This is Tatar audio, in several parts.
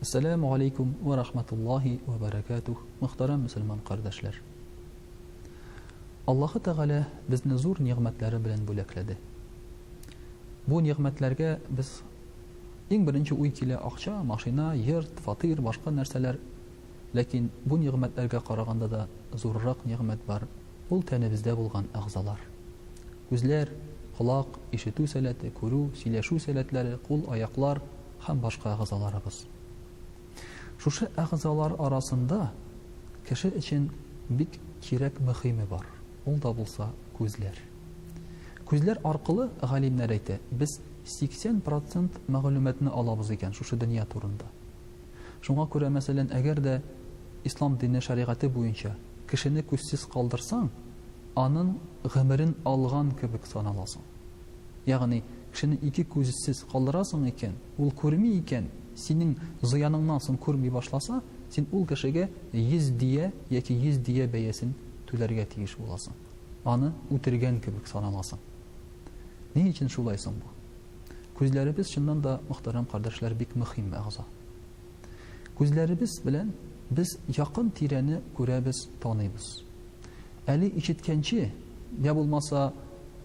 Assalamu alaikum wa rahmatullahi wa barakatuh. Muhtaram Müslüman kardeşler. Allah Teala bizni zor nimetlari bilan bo'lakladi. Bu nimetlarga biz eng birinchi uy kela aqcha, mashina, yer, fatir, boshqa narsalar. Lekin bu nimetlarga qaraganda da zo'rroq nimet bor. Ул tanimizda bo'lgan a'zolar. Ko'zlar, quloq, eshituv salati, ko'ruv, сөйләшү salatlari, qo'l, oyoqlar ham boshqa a'zolarimiz. Шушы a'zolar arasında kishi için bik kerak muhimi bor. Ул да булса күзләр. Күзләр аркылы галимнәр әйтә, без 80% мәгълүматны алабыз икән шушы дөнья турында. Шуңа күрә мәсәлән, әгәр дә ислам дине шәригате буенча кешене күзсез калдырсаң, аның гомерен алган кебек саналасың. Ягъни кешене ике күзсез калдырасың икән, ул күрми икән, синең зыяныңнан соң күрми башласа, син ул кешегә 100 дия яки 100 дия бәясен түләргә тиеш буласың. Аны үтергән кебек саналасың. Ни өчен шулай соң бу? Күзләребез чыннан да, мөхтәрәм кардәшләр, бик мөһим әгъза. Күзләребез белән без якын тирәне күрәбез, таныйбыз. Әле ишеткәнче, я булмаса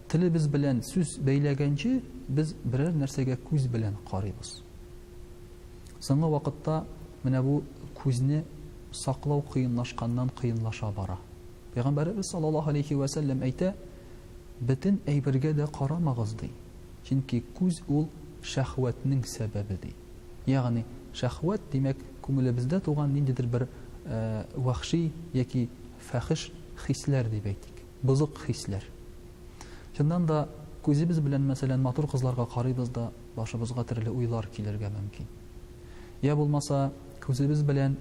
телебез белән сүз бәйләгәнче, без берәр нәрсәгә күз белән карыйбыз. Соңгы вакытта менә бу күзне саклау кыенлашканнан кыенлаша бара. Пәйгамбәрбез саллаллаһу алейхи ва саллям әйтә, бөтен әйбергә дә карамагыз ди. Чөнки күз ул шәһвәтнең сәбәбе ди. Ягъни шәһвәт димәк күңелебездә туган ниндидер бер вахши яки фахиш хисләр дип әйтик. Бузык хисләр. Шуннан да күзебез белән мәсәлән матур кызларга карыйбыз да башыбызга төрле уйлар килергә мөмкин. Я булмаса күзебез белән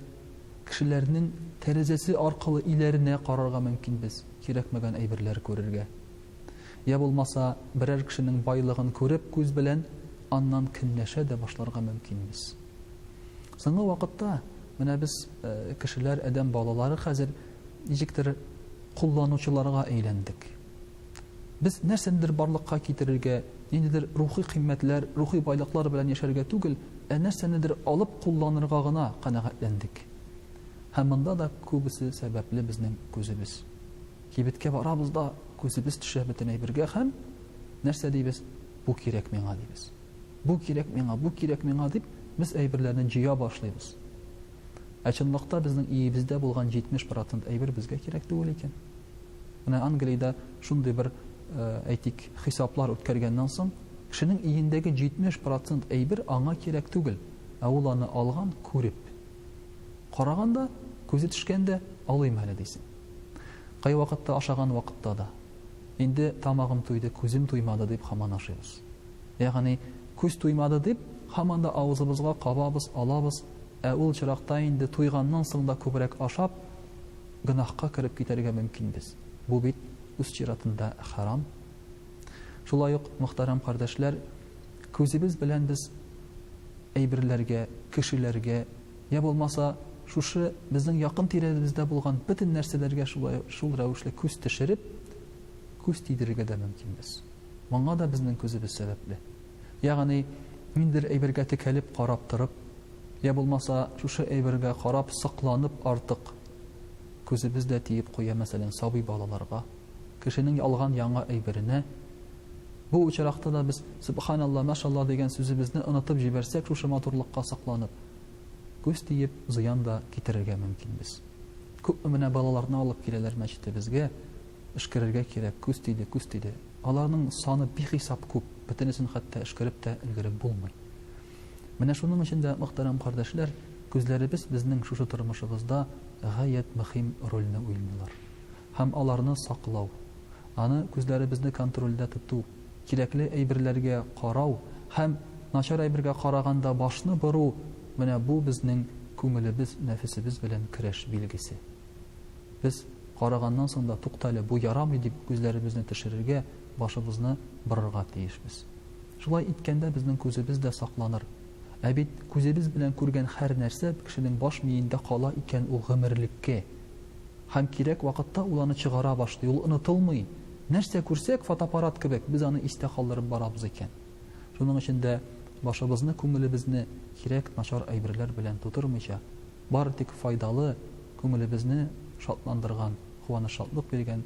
кешеләрнең тәрәзәсе аркылы иләренә карарга мөмкин без, кирәкмәгән әйберләр күрергә. Я булмаса берәр кешенең байлыгын күреп күз белән аннан көнләшә дә башларга мөмкин без. Соңгы вакытта менә без кешеләр, адәм балалары хәзер ничектер кулланучыларга әйләндек. Без нәрсәдер барлыкка китерергә, ниндидер рухи кыйммәтләр, рухи байлыклар белән яшәргә түгел, нәрсәнедер алып кулланырга гына канәгатьләндек. Һәм монда да күбесе сәбәпле безнең күзебез. Кибеткә барабыз да күзебез төшә бөтен әйбергә һәм нәрсә дибез? Бу кирәк миңа дибез. Бу кирәк миңа дип без әйберләрне җыя башлыйбыз. Ә чынлыкта безнең иебездә булган 70% әйбер безгә кирәк түгел икән. Менә Англиядә шундый бер әйтик хисаплар үткәргәннән соң, кешенең иендәге 70% әйбер аңа кирәк түгел, ә ул аны алган, күреп. Караганда, күзе төшкәндә алыйм әле дисең. Кай вакытта ашаган вакытта да. Инде тамагым туйды, күзем туймады дип һаман ашыйбыз. Ягъни күз туймады дип һаман да авызыбызга кабабыз, алабыз, ә ул чиракта инде туйганнан соң да күбрәк ашап, гынахка кирип китәргә мөмкин без. Бу бит үз чиратында харам. Шулай ук, мөхтәрәм кардәшләр, күзебез белән без әйберләргә, кешеләргә, я булмаса шушы безнең якын тирәбездә булган бөтен нәрсәләргә шул рәвешле күз төшереп, күз тидерергә дә мөмкин без. Моңа да безнең күзебез сәбәпле. Ягъни ниндидер әйбергә текәлеп карап торып, я булмаса шушы әйбергә карап сакланып артык күзебез дә тиеп куя, мәсәлән, сабый балаларга, кешенең алган яңа әйберенә. Бу учракта да без субханалла, машалла дигән сүзебезне онытып җибәрсәк, шушы матурлыкка сакланып, күз тиеп зыян да китерергә мөмкин без. Күп менә балаларны алып киләләр мәчетебезгә, эшкәрергә кирәк, күз тиде. Аларның саны бихисап күп, бөтенесен хәтта эшкәреп тә өлгереп булмый. Менә шуның өчен дә, мөхтәрәм кардәшләр, күзләребез безнең шушы тормышыбызда гаять мөһим рольне уйныйлар. Һәм аларны саклау, аны күзләребезне контрольдә тоту, кирәкле әйберләргә карау һәм начар әйбергә караганда башны бору, менә бу безнең күңелебез, нәфесебез белән көрәш билгесе. Без караганнан соң да туктале, бу ярамый дип күзләребезне төшерергә, башыбызны борырга тиешбез. Шулай иткәндә безнең күзебез дә сакланыр. Ә бит күзебез белән күргән һәр нәрсә кешенең баш миендә кала икән ул гомерлеккә. Һәм кирәк вакытта ул аны чыгара башлый, ул онытылмый. Нәрсә күрсәк, фотоаппарат кебек, без аны истә калдырып барабыз икән. Шуның өчен дә башыбызны, күңелебезне кирәк начар әйберләр белән тутырмыйча, бары тик файдалы, күңелебезне шатландырган, куаныч, шатлык биргән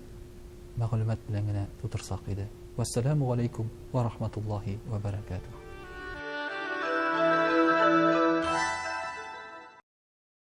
мәгълүмат белән генә тутырсак иде. Вассаламу алейкум ва рахматуллаһи ва баракатуһ.